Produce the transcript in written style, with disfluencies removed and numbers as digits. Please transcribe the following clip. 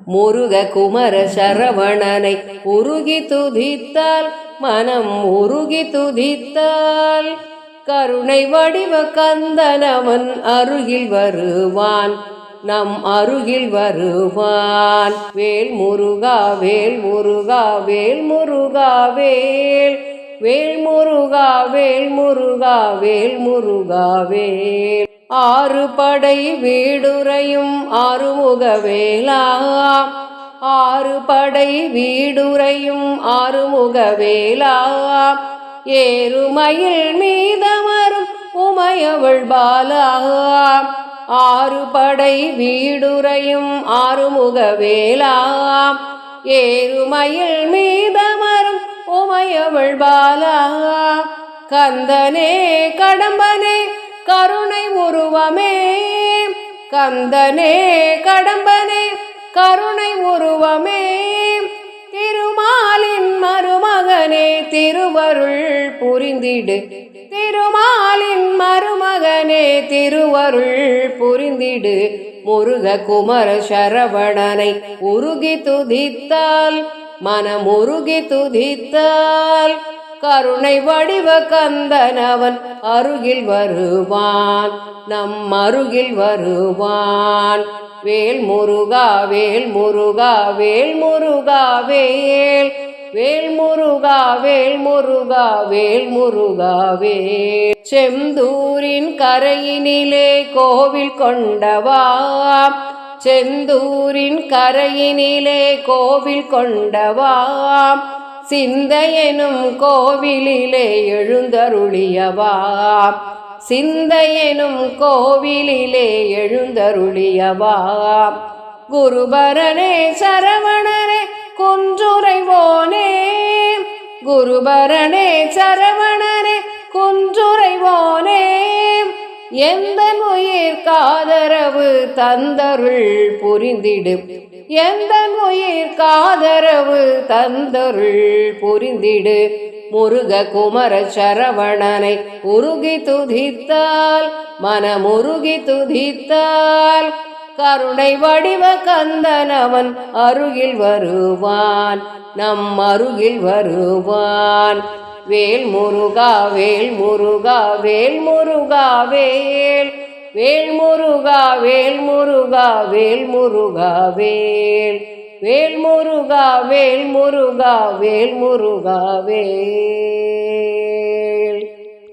முருக குமர சரவணனை உருகி துதித்தால் மனம் உருகி துதித்தால் கருணை வடிவ கந்தனவன் அருகில் வருவான், நம் அருகில் வருவான். வேல் முருகா வேல் முருகா வேல் முருகா வேல், வேல் முருகா வேல் முருகா வேல் முருகா வேல். ஆறு படை வீடுரையும் ஆறுமுக வேலா, ஆறு படை வீடுரையும் ஆறுமுக வேலா. ஏறுமயில் மீதமரும் உமையவள் பாலா, ஆறு படை வீடுரையும் ஆறுமுக வேலா. ஏறுமயில் மீதமரும் உமையவள் பாலா. கந்தனே கடம்பனே கருணை உருவமே, கந்தனே கடம்பனே கருணை உருவமே. திருமாலின் மருமகனே திருவருள் புரிந்திடு, திருமாலின் மருமகனே திருவருள் புரிந்திடு. முருக குமர சரவணனை உருகி துதித்தால் மனம் உருகி துதித்தால் கருணை வடிவ கந்தனவன் அருகில் வருவான், நம் அருகில் வருவான். வேல் முருகா வேல் முருகா வேல் முருகா வேல், வேல் முருகா வேல் முருகா வேல் முருகா வேல். செந்தூரின் கரையினிலே கோவில் கொண்டவா, செந்தூரின் கரையினிலே கோவில் கொண்டவா. சிந்தையெனும் கோவிலிலே எழுந்தருளியவா, சிந்தையெனும் கோவிலிலே எழுந்தருளியவா. குருபரனே சரவணனே குன்றுரைவோனே, குருபரனே சரவணனே குன்றுரைவோனே. எந்தன் உயிர் காதரவு தந்தருள் புரிந்திடு, எந்தன் உயிர் காதரவு தந்தருள் புரிந்திடு. முருக குமர சரவணனை உருகி துதித்தால் மனமுருகி துதித்தால் கருணை வடிவ கந்தனவன் அருகில் வருவான், நம் அருகில் வருவான். வேல் முருகா வேல் முருகா வேல் முருகா வேல், வேல் முருகா வேல் முருகா வேல் முருகா வேல், வேல் முருகா வேல் முருகா வேல் முருகா வேல்.